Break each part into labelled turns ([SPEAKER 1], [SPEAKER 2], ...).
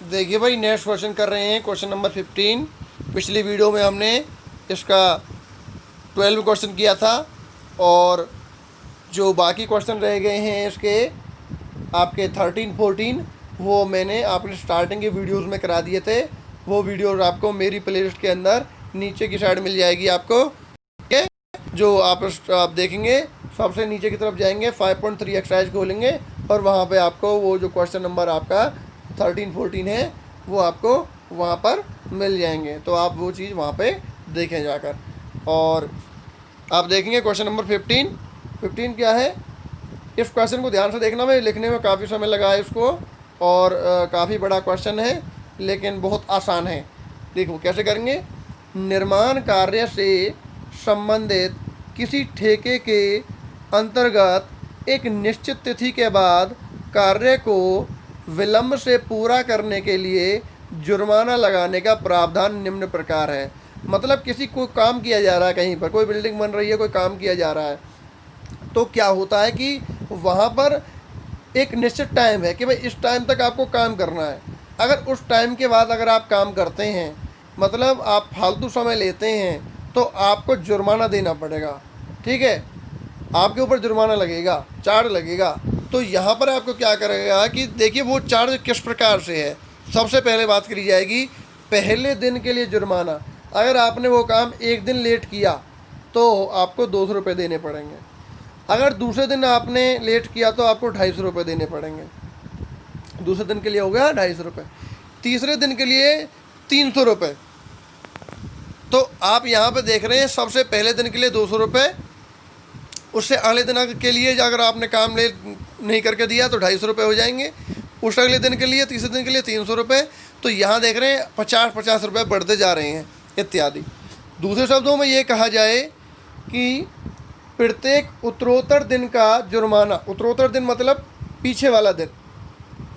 [SPEAKER 1] देखिए भाई, next question कर रहे हैं, क्वेश्चन नंबर 15। पिछली वीडियो में हमने इसका 12 क्वेश्चन किया था और जो बाकी क्वेश्चन रह गए हैं इसके आपके 13 14 वो मैंने आपके स्टार्टिंग के वीडियोस में करा दिए थे। वो वीडियोस आपको मेरी प्लेलिस्ट के अंदर नीचे की साइड मिल जाएगी आपको, ठीक है। जो आप देखेंगे, सबसे नीचे की तरफ जाएंगे, 5.3 एक्सरसाइज खोलेंगे और वहाँ पे आपको वो जो क्वेश्चन नंबर आपका 13 14 है वो आपको वहाँ पर मिल जाएंगे। तो आप वो चीज़ वहाँ पे देखें जाकर। और आप देखेंगे क्वेश्चन नंबर 15 क्या है। इस क्वेश्चन को ध्यान से देखना, मैं लिखने में काफ़ी समय लगा है इसको और काफ़ी बड़ा क्वेश्चन है लेकिन बहुत आसान है। देखो कैसे करेंगे। निर्माण कार्य से संबंधित किसी ठेके के अंतर्गत एक निश्चित तिथि के बाद कार्य को विलंब से पूरा करने के लिए जुर्माना लगाने का प्रावधान निम्न प्रकार है। मतलब किसी को काम किया जा रहा है, कहीं पर कोई बिल्डिंग बन रही है, कोई काम किया जा रहा है, तो क्या होता है कि वहाँ पर एक निश्चित टाइम है कि भाई इस टाइम तक आपको काम करना है। अगर उस टाइम के बाद अगर आप काम करते हैं, मतलब आप फालतू समय लेते हैं, तो आपको जुर्माना देना पड़ेगा, ठीक है। आपके ऊपर जुर्माना लगेगा, चार्ज लगेगा। तो यहाँ पर आपको क्या करेगा कि देखिए वो चार्ज किस प्रकार से है। सबसे पहले बात करी जाएगी पहले दिन के लिए जुर्माना। अगर आपने वो काम एक दिन लेट किया तो आपको 200 रुपये देने पड़ेंगे। अगर दूसरे दिन आपने लेट किया तो आपको 250 रुपये देने पड़ेंगे। दूसरे दिन के लिए हो गया 250 रुपये, तीसरे दिन के लिए 300 रुपये। तो आप यहाँ पे देख रहे हैं सबसे पहले दिन के लिए 200 रुपये, उससे अगले दिन के लिए अगर आपने काम ले नहीं करके दिया तो 250 रुपये हो जाएंगे। उस अगले दिन के लिए, तीसरे दिन के लिए 300 रुपये। तो यहाँ देख रहे हैं 50-50 रुपये बढ़ते जा रहे हैं इत्यादि। दूसरे शब्दों में ये कहा जाए कि प्रत्येक उत्तरोत्तर दिन का जुर्माना, उत्तरोत्तर दिन मतलब पीछे वाला दिन,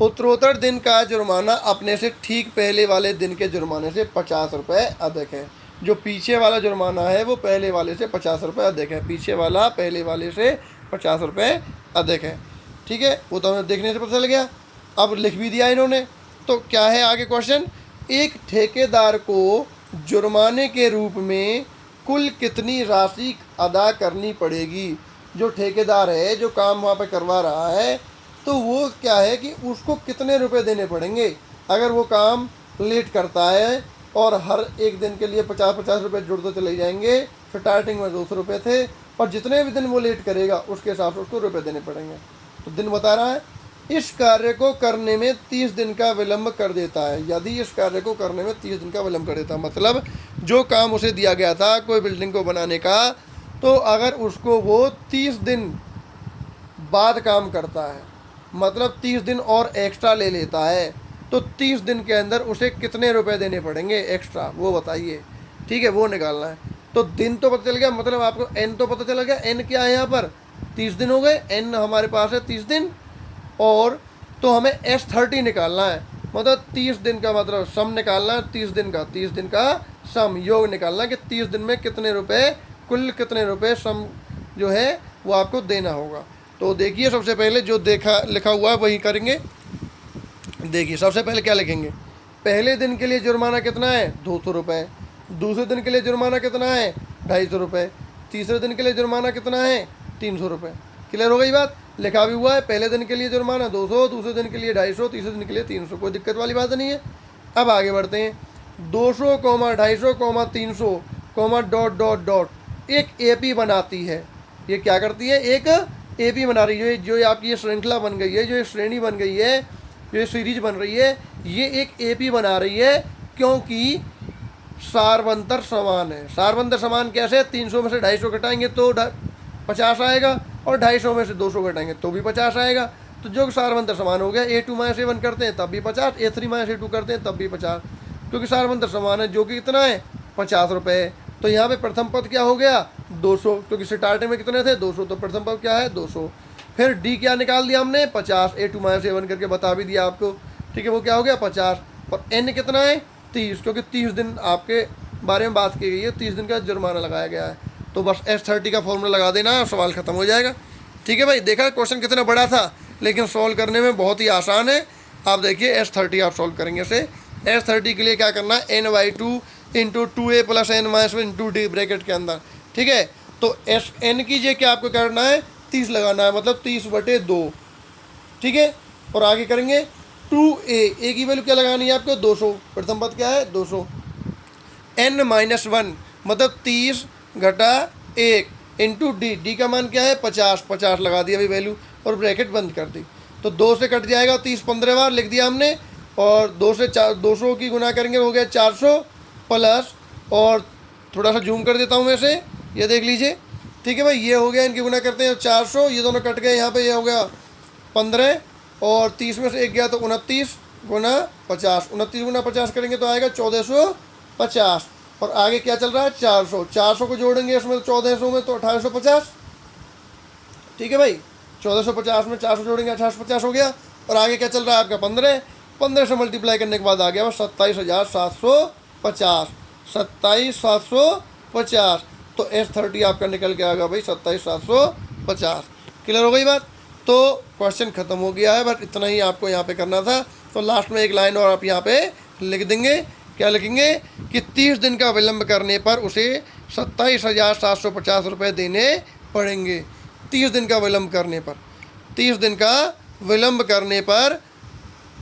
[SPEAKER 1] उत्तरोत्तर दिन का जुर्माना अपने से ठीक पहले वाले दिन के जुर्माने से 50 रुपये अधिक है। जो पीछे वाला जुर्माना है वो पहले वाले से 50 रुपये अधिक है, पीछे वाला पहले वाले से 50 रुपये अधिक है, ठीक है। वो तो हमें देखने से पता चल गया। अब लिख भी दिया इन्होंने। तो क्या है आगे क्वेश्चन। एक ठेकेदार को जुर्माने के रूप में कुल कितनी राशि अदा करनी पड़ेगी। जो ठेकेदार है, जो काम वहाँ पे करवा रहा है, तो वो क्या है कि उसको कितने रुपए देने पड़ेंगे अगर वो काम लेट करता है। और हर एक दिन के लिए 50-50 रुपये जुड़ते चले जाएंगे। स्टार्टिंग में 200 रुपये थे और जितने भी दिन वो लेट करेगा उसके हिसाब से उसको रुपये देने पड़ेंगे। तो दिन बता रहा है इस कार्य को करने में 30 दिन का विलंब कर देता है। यदि इस कार्य को करने में 30 दिन का विलंब कर देता है, मतलब जो काम उसे दिया गया था कोई बिल्डिंग को बनाने का, तो अगर उसको वो 30 दिन बाद काम करता है, मतलब 30 दिन और एक्स्ट्रा ले लेता है, तो 30 दिन के अंदर उसे कितने रुपए देने पड़ेंगे एक्स्ट्रा, वो बताइए, ठीक है। वो निकालना है। तो दिन तो पता चल गया, मतलब आपको एन तो पता चला गया। एन क्या है यहाँ पर, 30 दिन हो गए। एन हमारे पास है 30 दिन। और तो हमें S30 निकालना है, मतलब 30 दिन का मतलब सम निकालना है। 30 दिन का सम योग निकालना है कि 30 दिन में कितने रुपए, कुल कितने रुपए सम जो है वो आपको देना होगा। तो देखिए सबसे पहले जो लिखा हुआ है वही करेंगे। देखिए सबसे पहले क्या लिखेंगे। पहले दिन के लिए जुर्माना कितना है, 200 रुपये। दूसरे दिन के लिए जुर्माना कितना है, 250 रुपये। तीसरे दिन के लिए जुर्माना कितना है, 300 रुपये। क्लियर हो गई बात। लिखा भी हुआ है पहले दिन के लिए जुर्माना 200, दूसरे दिन के लिए 250, तीसरे दिन के लिए 300। कोई दिक्कत वाली बात नहीं है। अब आगे बढ़ते हैं। 200, 250, 300, डॉट डॉट डॉट एक एपी बनाती है। ये क्या करती है, एक एपी बना रही है। जो आपकी ये श्रृंखला बन गई है, जो ये श्रेणी बन गई है, जो ये सीरीज बन रही है, ये एक एपी बना रही है क्योंकि सारवंतर समान है। सारवंतर समान कैसे, 300 में से 250 घटाएंगे तो 50 आएगा और 250 में से 200 घटाएंगे तो भी 50 आएगा। तो जो सारवंतर समान हो गया, A2 - A1 करते हैं तब भी 50, A3 - A2 करते हैं तब भी 50, क्योंकि सारवंतर समान है, जो कि कितना है, 50 रुपये। तो यहाँ पे प्रथम पद क्या हो गया, 200, क्योंकि स्टार्टिंग में कितने थे, 200, तो प्रथम पद क्या है, 200। फिर डी क्या निकाल दिया हमने, 50, A2 - A1 करके बता भी दिया आपको, ठीक है। वो क्या हो गया, 50। और एन कितना है, 30, क्योंकि 30 दिन आपके बारे में बात की गई है, 30 दिन का जुर्माना लगाया गया है। तो बस S30 का फॉर्मूला लगा देना, सवाल ख़त्म हो जाएगा, ठीक है भाई। देखा क्वेश्चन कितना बड़ा था, लेकिन सॉल्व करने में बहुत ही आसान है। आप देखिए S30 आप सॉल्व करेंगे इसे। S30 के लिए क्या करना है, n/2 into 2a plus n minus into D bracket के अंदर, ठीक है। तो एस एन कीजिए क्या आपको करना है, 30 लगाना है, मतलब 30/2, ठीक है। और आगे करेंगे 2a की वैल्यू क्या लगानी है आपको, 200, प्रथम पद क्या है 200, n-1 मतलब 30 घटा 1 इंटू डी का मान क्या है 50 लगा दिया भाई वैल्यू और ब्रैकेट बंद कर दी। तो 2 से कट जाएगा 30 15 बार लिख दिया हमने, और 2 से 200 की गुना करेंगे हो गया 400 प्लस, और थोड़ा सा जूम कर देता हूँ मैं इसे, ये देख लीजिए, ठीक है भाई। ये हो गया, इनकी गुना करते हैं 400, ये दोनों कट गए यहाँ पे, ये हो गया 15 और 30 में से 1 गया तो 29 गुना 50, 29 गुना 50 करेंगे तो आएगा 1450। और आगे क्या चल रहा है 400 को जोड़ेंगे इसमें तो 1400 में तो 1850, ठीक है भाई। 1450 में 400 जोड़ेंगे 1850 हो गया। और आगे क्या चल रहा है आपका 15 से मल्टीप्लाई करने के बाद आ गया 27,750, 27,750। तो S30 आपका निकल के आएगा भाई 27,750। क्लियर हो गई बात। तो क्वेश्चन खत्म हो गया है, बट इतना ही आपको यहाँ पे करना था। तो लास्ट में एक लाइन और आप यहाँ पे लिख देंगे, क्या लिखेंगे कि 30 दिन का विलंब करने पर उसे 27,750 रुपये देने पड़ेंगे। 30 दिन का विलंब करने पर, 30 दिन का विलंब करने पर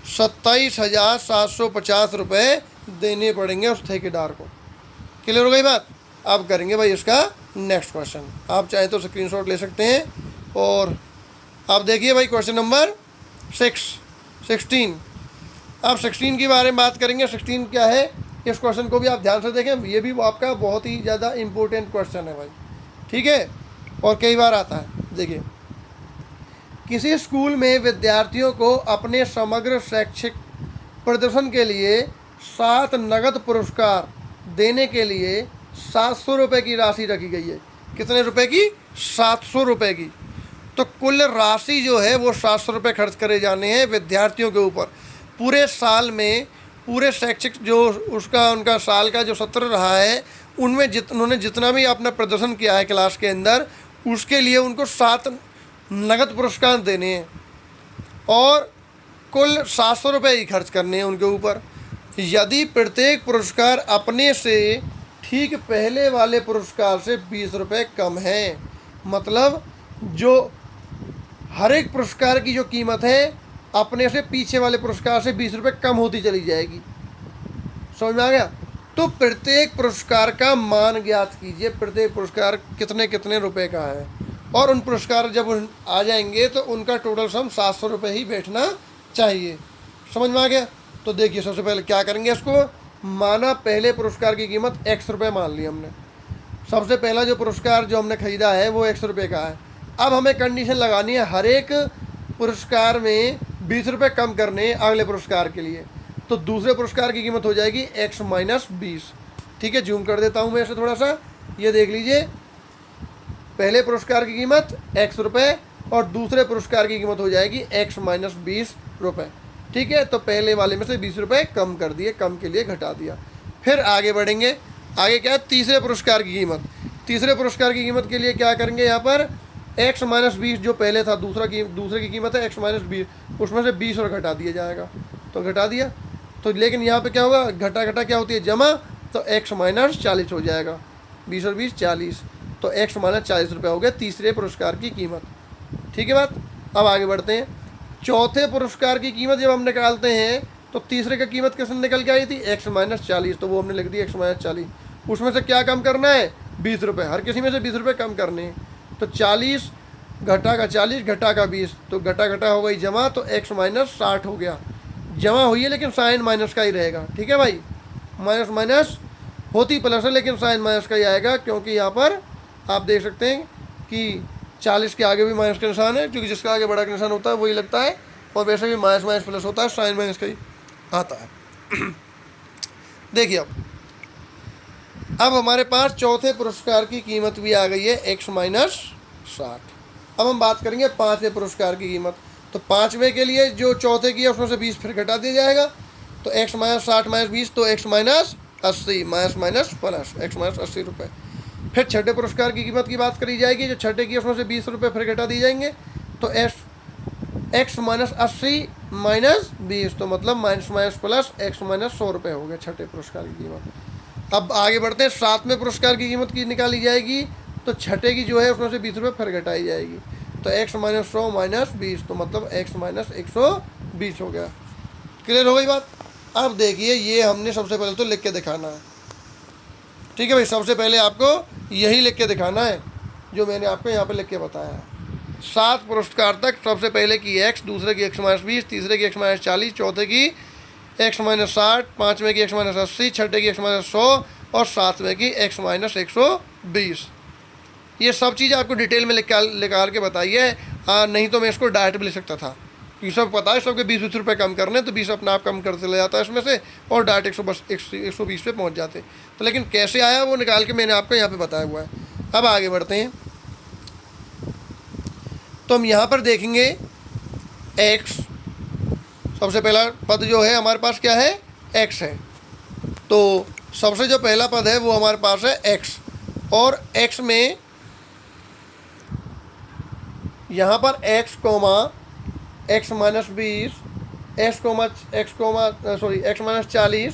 [SPEAKER 1] 27,750 रुपये देने पड़ेंगे उस ठेकेदार को। क्लियर हो गई बात। अब करेंगे भाई इसका नेक्स्ट क्वेश्चन। आप चाहे तो स्क्रीनशॉट ले सकते हैं। और आप देखिए भाई क्वेश्चन नंबर 16। अब 16 के बारे में बात करेंगे। 16 क्या है, इस क्वेश्चन को भी आप ध्यान से देखें, ये भी आपका बहुत ही ज़्यादा इम्पोर्टेंट क्वेश्चन है भाई, ठीक है, और कई बार आता है। देखिए, किसी स्कूल में विद्यार्थियों को अपने समग्र शैक्षिक प्रदर्शन के लिए 7 नगद पुरस्कार देने के लिए 700 रुपये की राशि रखी गई है। कितने रुपए की, 700 रुपये की। तो कुल राशि जो है वो 700 रुपये खर्च करे जाने हैं विद्यार्थियों के ऊपर। पूरे साल में, पूरे शैक्षिक जो उनका साल का जो सत्र रहा है, उनमें उन्होंने जितना भी अपना प्रदर्शन किया है क्लास के अंदर, उसके लिए उनको 7 नगद पुरस्कार देने हैं और कुल 700 रुपये ही खर्च करने हैं उनके ऊपर। यदि प्रत्येक पुरस्कार अपने से ठीक पहले वाले पुरस्कार से 20 रुपये कम है, मतलब जो हर एक पुरस्कार की जो कीमत है अपने से पीछे वाले पुरस्कार से 20 रुपये कम होती चली जाएगी। समझ में आ गया। तो प्रत्येक पुरस्कार का मान ज्ञात कीजिए, प्रत्येक पुरस्कार कितने कितने रुपए का है, और उन पुरस्कार जब आ जाएंगे तो उनका टोटल सम 700 रुपये ही बैठना चाहिए। समझ में आ गया। तो देखिए, सबसे पहले क्या करेंगे, इसको माना पहले पुरस्कार की कीमत X रुपये मान ली हमने। सबसे पहला जो पुरस्कार जो हमने ख़रीदा है वो X रुपये का है। अब हमें कंडीशन लगानी है हर एक पुरस्कार में 20 रुपये कम करने अगले पुरस्कार के लिए। तो दूसरे पुरस्कार की कीमत हो जाएगी X माइनस 20। ठीक है, जूम कर देता हूँ मैं इसे थोड़ा सा, ये देख लीजिए। पहले पुरस्कार की कीमत X रुपये और दूसरे पुरस्कार की कीमत हो जाएगी X माइनस 20 रुपये। ठीक है, तो पहले वाले में से 20 रुपये कम कर दिए, कम के लिए घटा दिया। फिर आगे बढ़ेंगे। आगे क्या है, तीसरे पुरस्कार की कीमत। तीसरे पुरस्कार की कीमत के लिए क्या करेंगे, यहाँ पर X माइनस 20 जो पहले था, दूसरे की कीमत है X माइनस 20, उसमें से 20 और घटा दिया जाएगा। तो घटा दिया, तो लेकिन यहाँ पे क्या होगा, घटा क्या होती है, जमा। तो X माइनस 40 हो जाएगा, 20 और 20 40, तो X माइनस 40 रुपये हो गया तीसरे पुरस्कार की कीमत। ठीक है बात। अब आगे बढ़ते हैं। चौथे पुरस्कार की कीमत जब हम निकालते हैं तो तीसरे का कीमत किसने निकल के आई थी, X माइनस 40, तो वो हमने लिख दी X माइनस 40। उसमें से क्या कम करना है, 20 रुपये, हर किसी में से 20 रुपये कम करने हैं। तो 40 घटा का 40 घटा का 20, तो घटा हो गई जमा, तो X माइनस 60 हो गया। जमा हुई है लेकिन साइन माइनस का ही रहेगा। ठीक है भाई, माइनस माइनस होती प्लस है लेकिन साइन माइनस का ही आएगा, क्योंकि यहाँ पर आप देख सकते हैं कि 40 के आगे भी माइनस का निशान है, क्योंकि जिसका आगे बड़ा का निशान होता है वही लगता है, और वैसे भी माइनस माइनस प्लस होता है, साइन माइनस का ही आता है। देखिए, अब हमारे पास चौथे पुरस्कार की कीमत भी आ गई है X माइनस 60। अब हम बात करेंगे पाँचवें पुरस्कार की कीमत। तो पाँचवें के लिए जो चौथे की है उसमें से 20 फिर घटा दिया जाएगा, तो X माइनस 60 माइनस 20, तो X minus 80, minus minus plus X minus 80 रुपये। फिर छठे पुरस्कार की कीमत की बात करी जाएगी, जो छठे की उसमें से 20 रुपये फिर घटा दिए जाएंगे, तो एक्स माइनस 80 माइनस 20, तो मतलब minus minus plus x minus 100 रुपये हो गया छठे पुरस्कार की कीमत। अब आगे बढ़ते हैं, सातवें पुरस्कार की कीमत की निकाली जाएगी, तो छठे की जो है उसमें से 20 रुपये फिर घटाई जाएगी, तो एक्स माइनस 100 माइनस 20, तो मतलब एक्स माइनस 120 हो गया। क्लियर हो गई बात। अब देखिए ये हमने सबसे पहले तो लिख के दिखाना है, ठीक है भाई। सबसे पहले आपको यही लिख के दिखाना है जो मैंने आपको यहाँ पे लिख के बताया है। 7 पुरस्कार तक सबसे पहले की एक्स, दूसरे की एक्स माइनस 20, तीसरे की एक्स माइनस 40, चौथे की एक्स माइनस 60, पाँचवें की एक्स माइनस 80, छठे की एक्स माइनस 100 और सातवें की एक्स माइनस 120। ये सब चीज़ आपको डिटेल में निकाल के बताइए, नहीं तो मैं इसको डायरेक्ट भी लिख सकता था। ये सब पता है, सबके 20-20 रुपये कम करने, तो 20 अपने आप कम कर चला जाता है इसमें से, और डायरेक्ट 120 पे पहुंच जाते। तो लेकिन कैसे आया वो निकाल के मैंने आपको यहाँ पे बताया हुआ है। अब आगे बढ़ते हैं, तो हम यहाँ पर देखेंगे x, सबसे पहला पद जो है हमारे पास क्या है, x है। तो सबसे जो पहला पद है वो हमारे पास है x, और x में यहाँ पर x comma x minus 20, x minus 40,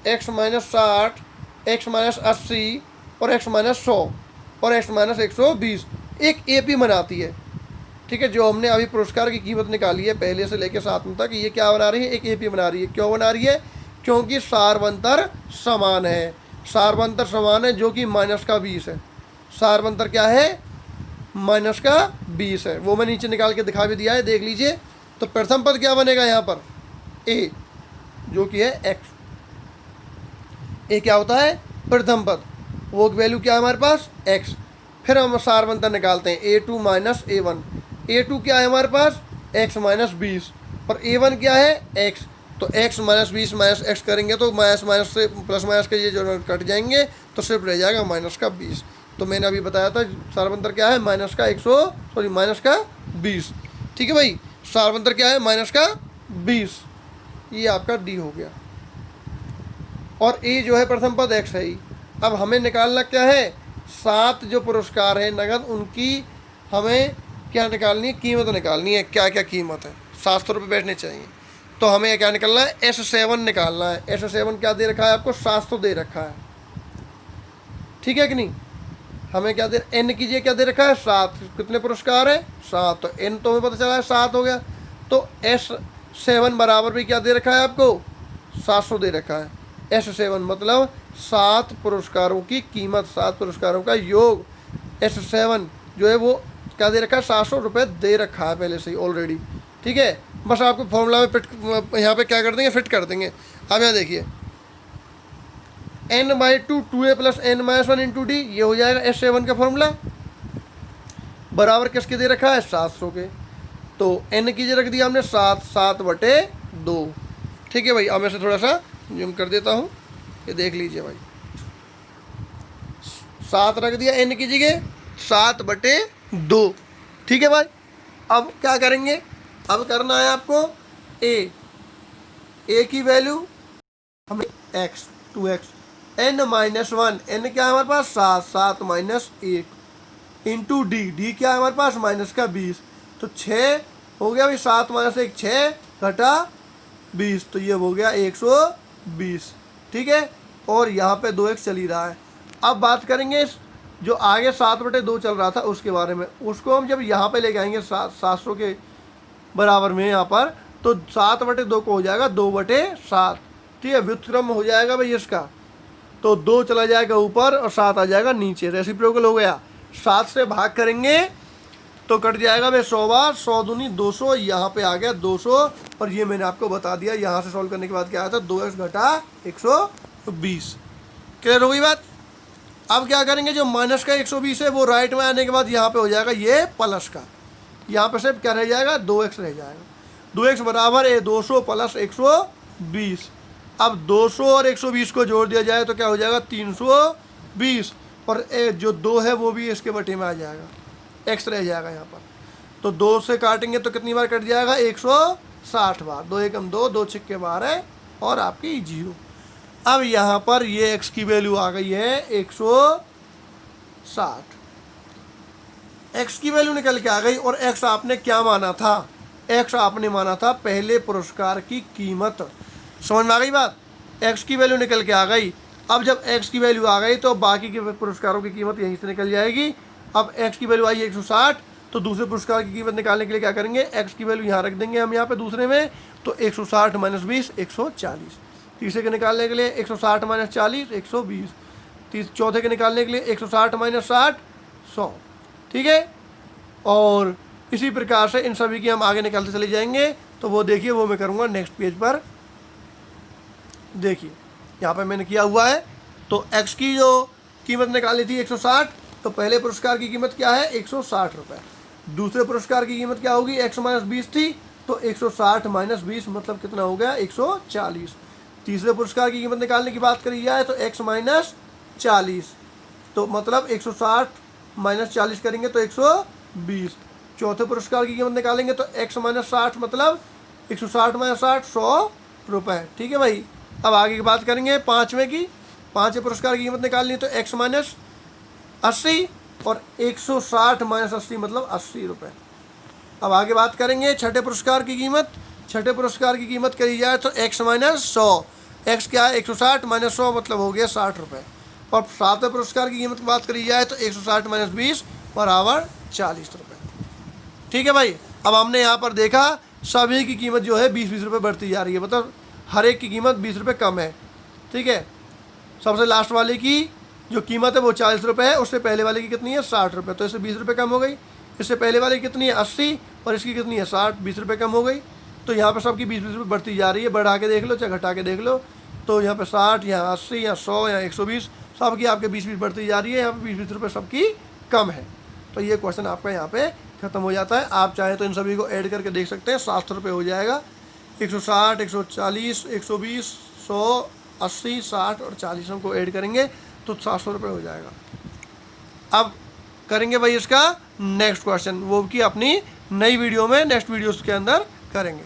[SPEAKER 1] x minus 60, x minus 80 और एक्स माइनस 100 और एक्स माइनस 120 एक AP बनाती है, ठीक है। जो हमने अभी पुरस्कार की कीमत निकाली है पहले से लेकर 7वें तक, ये क्या बना रही है, एक AP बना रही है। क्यों बना रही है, क्योंकि सारवंतर समान है। सारवंतर समान है जो कि माइनस का 20 है। सारवंतर क्या है, माइनस का 20 है। वो मैं नीचे निकाल के दिखा भी दिया है, देख लीजिए। तो प्रथम पद क्या बनेगा यहाँ पर, ए, जो कि है x। ए क्या होता है, प्रथम पद, वो वैल्यू क्या है हमारे पास, x। फिर हम सारवंतर निकालते हैं, A2 माइनस A1। A2 क्या है हमारे पास, x माइनस 20, और A1 क्या है, x। तो x माइनस 20 माइनस x करेंगे तो माइनस माइनस से प्लस माइनस के ये जो कट जाएंगे, तो सिर्फ रह जाएगा माइनस का 20। तो मैंने अभी बताया था सारवंतर क्या है, माइनस का 20, ठीक है भाई। सारवंतर क्या है, माइनस का 20, ये आपका डी हो गया। और ए जो है प्रथम पद एक्स है ही। अब हमें निकालना क्या है, 7 जो पुरस्कार है नगद, उनकी हमें क्या निकालनी है, कीमत निकालनी है। क्या क्या कीमत है, 700 रुपये बैठने चाहिए। तो हमें क्या निकालना है, S7 निकालना है। S7 क्या दे रखा है आपको, 700 दे रखा है, ठीक है कि नहीं। हमें क्या दे, एन कीजिए क्या दे रखा है, 7। कितने पुरस्कार है, 7। तो एन तो हमें पता चला है 7 हो गया। तो S7 बराबर भी क्या दे रखा है आपको, 700 दे रखा है। S7 मतलब 7 पुरस्कारों की कीमत, 7 पुरस्कारों का योग। S7 जो है वो क्या दे रखा है, 700 रुपये दे रखा है पहले से ही ऑलरेडी, ठीक है। बस आपको फॉर्मूला में फिट, यहाँ पे क्या कर देंगे, फिट कर देंगे। अब यहाँ देखिए, n/2 2a plus n-1 into D, ये हो जाएगा S7 का फॉर्मूला। बराबर किसके दे रखा है, 700 के। तो n कीजिए रख दिया हमने 7/2, ठीक है भाई। अब मैं से थोड़ा सा जूम कर देता हूँ, ये देख लीजिए भाई, 7 रख दिया, n कीजिए 7/2, ठीक है भाई। अब क्या करेंगे, अब करना है आपको a की वैल्यू हमें x 2x, n-1, n क्या है हमारे पास, 7 माइनस 1 इंटू डी क्या है हमारे पास, माइनस का 20। तो 6 हो गया भाई, 7 माइनस 1 6 घटा 20, तो ये हो गया 120, ठीक है। और यहाँ पे 2x चल ही रहा है। अब बात करेंगे जो आगे 7/2 चल रहा था उसके बारे में। उसको हम जब यहाँ पे लेके आएंगे 700 के बराबर में यहाँ पर, तो 7/2 को हो जाएगा 2/7, ठीक है। व्युत्क्रम हो जाएगा भाई इसका, तो 2 चला जाएगा ऊपर और 7 आ जाएगा नीचे, रेसिप्रोकल हो गया। 7 से भाग करेंगे तो कट जाएगा भाई 100 बार, 100 दूनी 200, यहाँ पे आ गया 200। और ये मैंने आपको बता दिया, यहाँ से सॉल्व करने के बाद क्या आया था, 2x घटा 120। क्लियर हो गई बात। अब क्या करेंगे, जो माइनस का 120 है वो राइट में आने के बाद यहाँ पे हो जाएगा ये प्लस का, यहाँ पे सिर्फ क्या रह जाएगा, 2x रह जाएगा। 2x बराबर है 200 प्लस 120। अब 200 और 120 को जोड़ दिया जाए तो क्या हो जाएगा, 320, और जो 2 है वो भी इसके बटे में आ जाएगा, x रह जाएगा यहाँ पर। तो 2 से काटेंगे तो कितनी बार कट जाएगा, 160 बार। 2 एकम 2, 2 छिक्के 12 और आपकी 0। अब यहाँ पर ये x की वैल्यू आ गई है 160, x की वैल्यू निकल के आ गई। और x आपने क्या माना था, एक्स आपने माना था पहले पुरस्कार की कीमत। समझ में आ गई बात? एक्स की वैल्यू निकल के आ गई। अब जब एक्स की वैल्यू आ गई तो बाकी के पुरस्कारों की कीमत यहीं से निकल जाएगी। अब एक्स की वैल्यू आई 160, तो दूसरे पुरस्कार की कीमत निकालने के लिए क्या करेंगे, एक्स की वैल्यू यहाँ रख देंगे हम यहाँ पे दूसरे में, तो 160 माइनस 20 140। तीसरे के निकालने के लिए 160 माइनस 40 120। चौथे के निकालने के लिए 160 माइनस 60 100। ठीक है, और इसी प्रकार से इन सभी की हम आगे निकालते चले जाएंगे। तो वो देखिए, वो मैं करूँगा नेक्स्ट पेज पर। देखिए यहाँ पे मैंने किया हुआ है। तो एक्स की जो कीमत निकाली थी 160, तो पहले पुरस्कार की कीमत क्या है 160 रुपये। दूसरे पुरस्कार की कीमत क्या होगी, एक्स माइनस 20 थी, तो 160 माइनस 20 मतलब कितना हो गया 140। तीसरे पुरस्कार की कीमत निकालने की बात करी जाए तो एक्स माइनस 40, तो मतलब 160 माइनस 40 करेंगे तो 120। चौथे पुरस्कार की कीमत निकालेंगे तो एक्स माइनस 60 मतलब 160 माइनस 60 100 रुपये। ठीक है भाई। अब आगे की बात करेंगे पाँचवें की। पाँचवें पुरस्कार की कीमत निकालनी तो एक्स माइनस 80 और 160 माइनस 80 मतलब 80 रुपये। अब आगे बात करेंगे छठे पुरस्कार की कीमत। छठे पुरस्कार की कीमत करी जाए तो एक्स माइनस 100, एक्स क्या है 160 माइनस 100 मतलब हो गया 60 रुपये। और सातवें पुरस्कार की कीमत की बात करी जाए तो 160 माइनस 20 बराबर 40 रुपये। ठीक है भाई। अब हमने यहाँ पर देखा सभी की कीमत जो है 20-20 रुपये बढ़ती जा रही है, मतलब हर एक की कीमत 20 रुपये कम है। ठीक है, सबसे लास्ट वाले की जो कीमत है वो 40 रुपये है, उससे पहले वाले की कितनी है 60 रुपये, तो इससे 20 रुपये कम हो गई। इससे पहले वाले की कितनी है 80 और इसकी कितनी है 60, 20 रुपये कम हो गई। तो यहाँ पे सबकी 20-20 रुपये बढ़ती जा रही है। बढ़ा के देख लो चाहे घटा के देख लो, तो यहाँ पे 60, यहाँ 80, यहाँ 100, यहाँ 120, सबकी आपके 20-20 बढ़ती जा रही है। यहाँ पे 20-20 रुपये सबकी कम है। तो ये क्वेश्चन आपका यहाँ पे ख़त्म हो जाता है। आप चाहें तो इन सभी को ऐड करके देख सकते हैं, 700 रुपये हो जाएगा। 160, 140, 120, 100, 80, 60 और 40 को ऐड करेंगे तो 700 रुपये हो जाएगा। अब करेंगे भाई इसका नेक्स्ट क्वेश्चन, वो कि अपनी नई वीडियो में नेक्स्ट वीडियोस के अंदर करेंगे।